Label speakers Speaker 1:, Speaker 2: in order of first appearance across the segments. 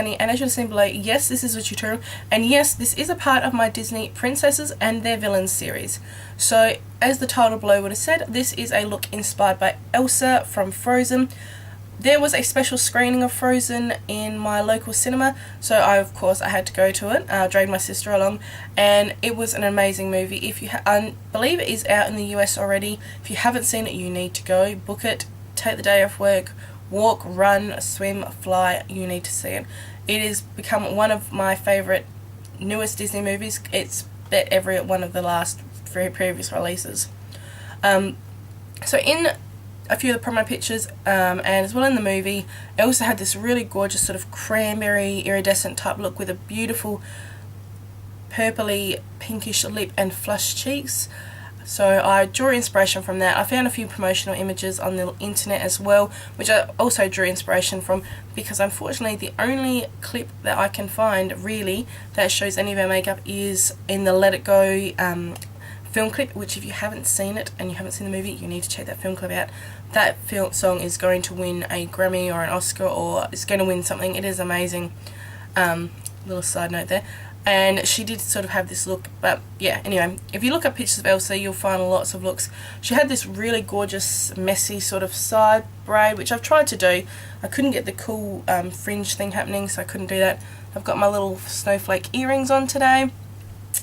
Speaker 1: Danny, and as you've seen below, yes, this is a tutorial, and yes, this is a part of my Disney Princesses and Their Villains series. So, as the title below would have said, this is a look inspired by Elsa from Frozen. There was a special screening of Frozen in my local cinema, so of course I had to go to it. I dragged my sister along, and it was an amazing movie. If you I believe it is out in the US already. If you haven't seen it, you need to go, book it, take the day off work, walk, run, swim, fly, you need to see it. It has become one of my favourite newest Disney movies. It's bet every one of the last previous releases. So in a few of the promo pictures, and as well in the movie, Elsa had this really gorgeous sort of cranberry iridescent type look with a beautiful purpley pinkish lip and flushed cheeks. So I drew inspiration from that. I found a few promotional images on the internet as well, which I also drew inspiration from, because unfortunately the only clip that I can find really that shows any of our makeup is in the Let It Go film clip, which if you haven't seen it and you haven't seen the movie, you need to check that film clip out. That song is going to win a Grammy or an Oscar, or it's going to win something. It is amazing. Little side note there. And she did sort of have this look, but yeah, anyway, if you look up pictures of Elsa, you'll find lots of looks. She had this really gorgeous, messy sort of side braid, which I've tried to do. I couldn't get the cool fringe thing happening, so I couldn't do that. I've got my little snowflake earrings on today.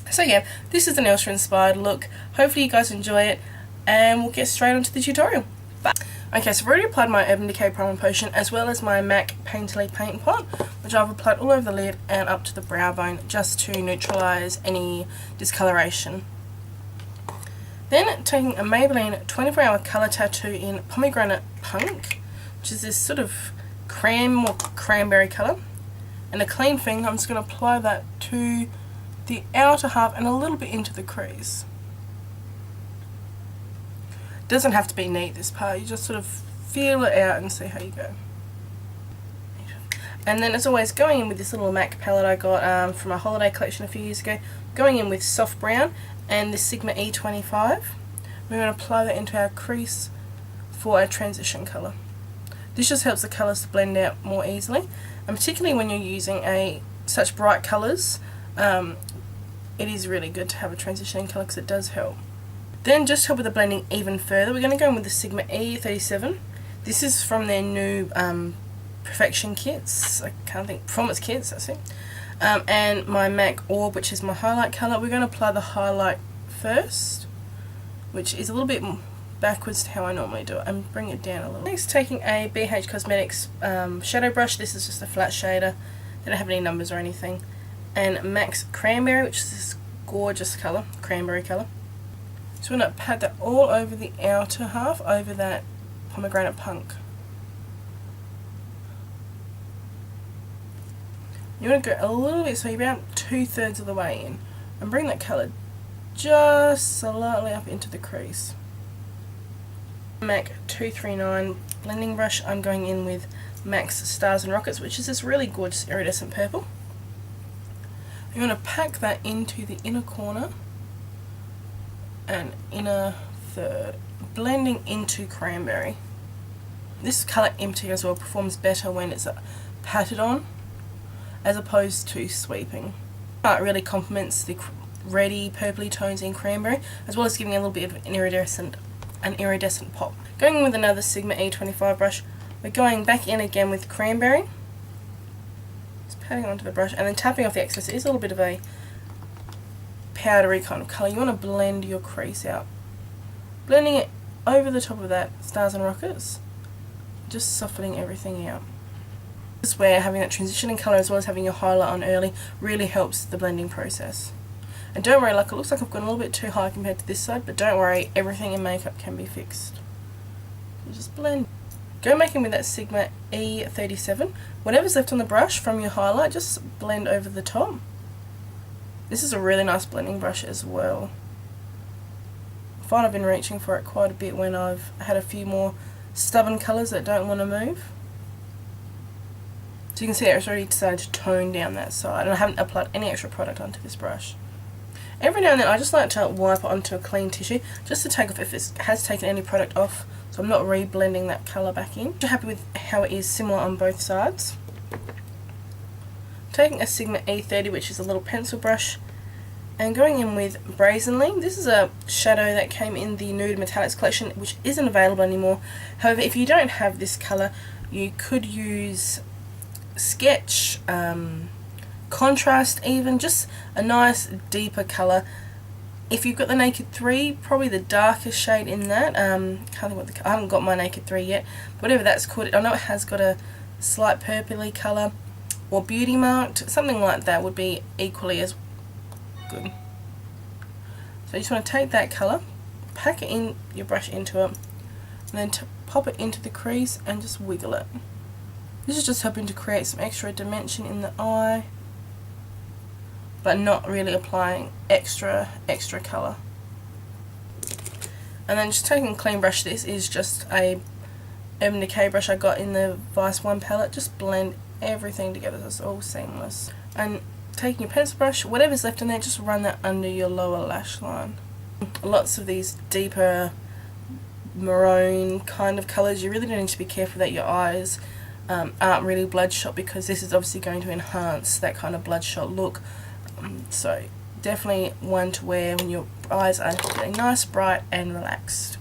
Speaker 1: So yeah, this is an Elsa inspired look. Hopefully you guys enjoy it, and we'll get straight onto the tutorial. Bye. Okay, so I've already applied my Urban Decay Primer Potion as well as my MAC Painterly Paint Pot, which I've applied all over the lid and up to the brow bone just to neutralise any discoloration. Then taking a Maybelline 24 Hour Colour Tattoo in Pomegranate Punk, which is this sort of cranberry colour, and a clean finger, I'm just going to apply that to the outer half and a little bit into the crease. Doesn't have to be neat, this part, you just sort of feel it out and see how you go. And then as always, going in with this little MAC palette I got from a holiday collection a few years ago, going in with Soft Brown and this Sigma E25. We're going to apply that into our crease for our transition colour. This just helps the colours to blend out more easily, and particularly when you're using such bright colours, it is really good to have a transitioning colour because it does help. Then just to help with the blending even further, we're going to go in with the Sigma E37. This is from their new Perfection kits, I can't think, Performance kits, that's it. And my MAC Orb, which is my highlight colour. We're going to apply the highlight first, which is a little bit backwards to how I normally do it, and bring it down a little. Next, taking a BH Cosmetics shadow brush. This is just a flat shader, they don't have any numbers or anything. And MAC's Cranberry, which is this gorgeous colour, cranberry colour. So we're going to pat that all over the outer half, over that Pomegranate Punk. You want to go a little bit, so you're about 2/3 of the way in, and bring that colour just slightly up into the crease. MAC 239 blending brush, I'm going in with MAC's Stars and Rockets, which is this really gorgeous iridescent purple. You want to pack that into the inner corner and inner third, blending into Cranberry. This colour empty as well performs better when it's patted on as opposed to sweeping. It really complements the reddy purpley tones in Cranberry, as well as giving a little bit of an iridescent pop. Going in with another Sigma E25 brush, we're going back in again with Cranberry, just patting onto the brush and then tapping off the excess. It is a little bit of a powdery kind of colour. You want to blend your crease out, blending it over the top of that Stars and Rockets, just softening everything out. This is where having that transitioning colour as well as having your highlight on early really helps the blending process. And don't worry, like, it looks like I've gone a little bit too high compared to this side, but don't worry, everything in makeup can be fixed. You just blend. Go back in with that Sigma E37. Whatever's left on the brush from your highlight, just blend over the top. This is a really nice blending brush as well. I find I've been reaching for it quite a bit when I've had a few more stubborn colours that don't want to move. So you can see it's already decided to tone down that side, and I haven't applied any extra product onto this brush. Every now and then I just like to wipe it onto a clean tissue just to take off if it has taken any product off, so I'm not re-blending that colour back in. I'm happy with how it is similar on both sides. taking a Sigma E30, which is a little pencil brush, and going in with Brazenly. This is a shadow that came in the Nude Metallics collection, which isn't available anymore. However, if you don't have this colour, you could use Sketch, Contrast even, just a nice deeper colour. If you've got the Naked 3, probably the darkest shade in that. Can't think what I haven't got my Naked 3 yet. Whatever that's called. I know it has got a slight purpley colour, or Beauty Marked. Something like that would be equally as good. So you just want to take that colour, pack it in your brush into it, and then pop it into the crease and just wiggle it. This is just helping to create some extra dimension in the eye, but not really applying extra colour. And then just taking a clean brush. This is just a Urban Decay brush I got in the Vice 1 palette. Just blend everything together so it's all seamless. And taking your pencil brush, whatever's left in there, just run that under your lower lash line. Lots of these deeper maroon kind of colours, you really do need to be careful that your eyes aren't really bloodshot, because this is obviously going to enhance that kind of bloodshot look. So definitely one to wear when your eyes are getting nice, bright and relaxed.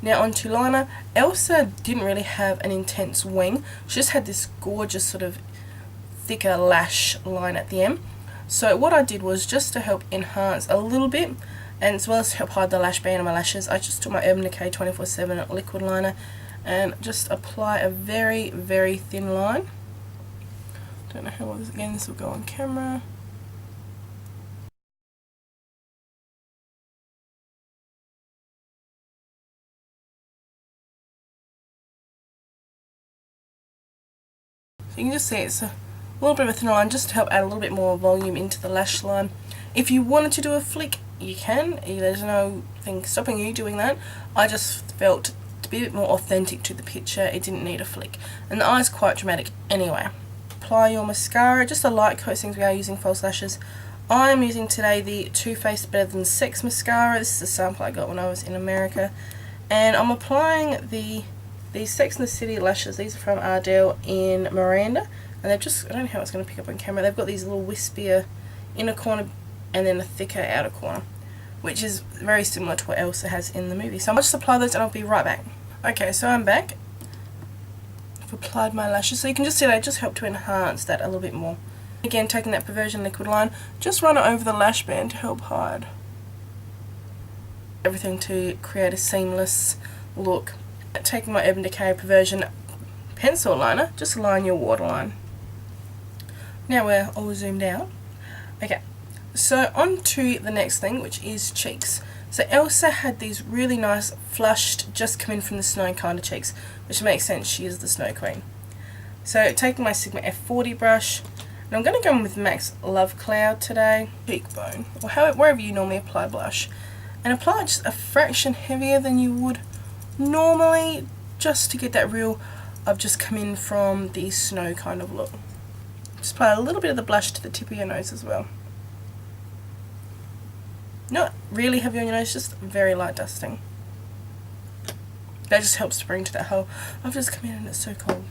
Speaker 1: Now onto liner. Elsa didn't really have an intense wing. She just had this gorgeous sort of thicker lash line at the end. So what I did was, just to help enhance a little bit, and as well as help hide the lash band on my lashes, I just took my Urban Decay 24/7 liquid liner and just apply a very, very thin line. Don't know how well this will go on camera. So you can just see it's a little bit of a thinner line, just to help add a little bit more volume into the lash line. If you wanted to do a flick, you can. There's no thing stopping you doing that. I just felt to be a bit more authentic to the picture, it didn't need a flick. And the eye's quite dramatic anyway. Apply your mascara, just a light coat since we are using false lashes. I'm using today the Too Faced Better Than Sex mascara. This is a sample I got when I was in America. And I'm applying these Sex and the City lashes. These are from Ardell in Miranda. And they've just, I don't know how it's going to pick up on camera, they've got these little wispier inner corner and then a thicker outer corner, which is very similar to what Elsa has in the movie. So I'll just apply those and I'll be right back. Okay, so I'm back. I've applied my lashes, so you can just see they just help to enhance that a little bit more. Again, taking that Perversion liquid line, just run it over the lash band to help hide everything to create a seamless look. Taking my Urban Decay Perversion pencil liner, just line your waterline. Now we're all zoomed out. Okay, so on to the next thing, which is cheeks. So Elsa had these really nice flushed, just come in from the snow kind of cheeks, which makes sense, she is the Snow Queen. So taking my Sigma F40 brush, and I'm going to go in with MAC's Love Cloud today, cheekbone, or wherever you normally apply blush, and apply it just a fraction heavier than you would normally, just to get that real, I've just come in from the snow kind of look. Just apply a little bit of the blush to the tip of your nose as well. Not really heavy on your nose, just very light dusting. That just helps to bring to that whole, I've just come in and it's so cold.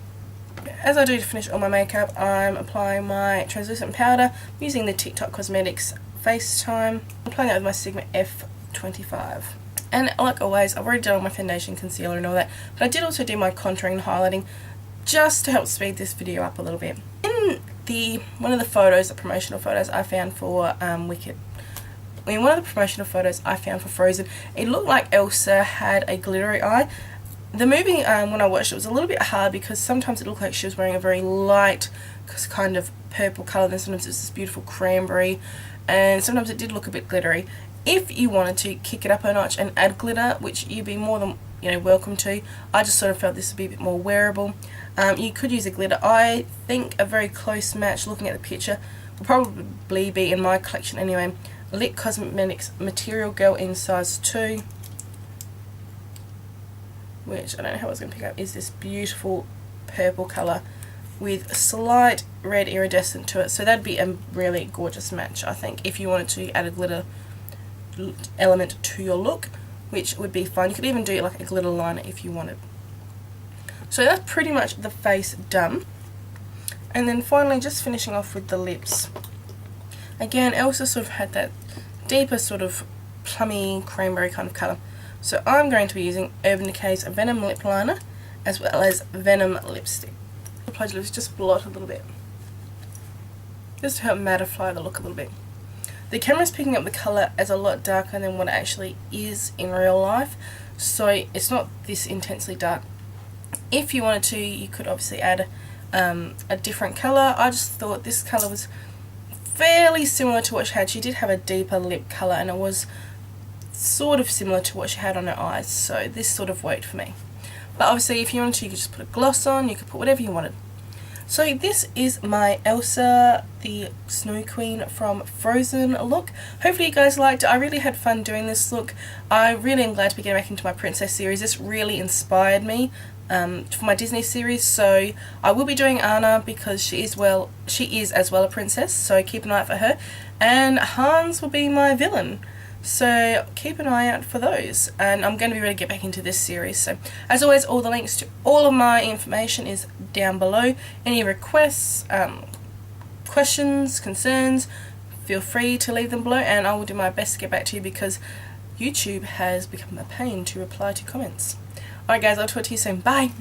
Speaker 1: As I do to finish all my makeup, I'm applying my translucent powder using the TikTok Cosmetics FaceTime. I'm applying it with my Sigma F25. And like always, I've already done all my foundation, concealer and all that, but I did also do my contouring and highlighting just to help speed this video up a little bit. In one of the photos, the promotional photos I found for Wicked, in one of the promotional photos I found for Frozen, it looked like Elsa had a glittery eye. The movie, when I watched it, was a little bit hard because sometimes it looked like she was wearing a very light kind of purple colour, and then sometimes it was this beautiful cranberry, and sometimes it did look a bit glittery. If you wanted to kick it up a notch and add glitter, which you'd be more than welcome to, I just sort of felt this would be a bit more wearable. You could use a glitter. I think a very close match, looking at the picture, will probably be in my collection anyway. Lit Cosmetics Material Girl in size 2, which I don't know how I was going to pick up, is this beautiful purple colour with a slight red iridescent to it. So that'd be a really gorgeous match, I think, if you wanted to add a glitter element to your look, which would be fun. You could even do like a glitter liner if you wanted. So that's pretty much the face done. And then finally just finishing off with the lips. Again, Elsa sort of had that deeper sort of plummy cranberry kind of colour. So I'm going to be using Urban Decay's Venom Lip Liner as well as Venom Lipstick. Apply to lips, just blot a little bit. Just to help mattify the look a little bit. The camera's picking up the colour as a lot darker than what it actually is in real life. So it's not this intensely dark. If you wanted to, you could obviously add a different colour. I just thought this colour was fairly similar to what she had. She did have a deeper lip colour and it was sort of similar to what she had on her eyes, so this sort of worked for me. But obviously if you wanted to, you could just put a gloss on, you could put whatever you wanted. So this is my Elsa, the Snow Queen from Frozen look. Hopefully you guys liked it. I really had fun doing this look. I really am glad to be getting back into my princess series. This really inspired me for my Disney series, so I will be doing Anna because she is as well a princess, so keep an eye out for her. And Hans will be my villain. So keep an eye out for those, and I'm going to be ready to get back into this series. So as always, all the links to all of my information is down below. Any requests, questions, concerns, feel free to leave them below and I will do my best to get back to you because YouTube has become a pain to reply to comments. Alright guys, I'll talk to you soon. Bye!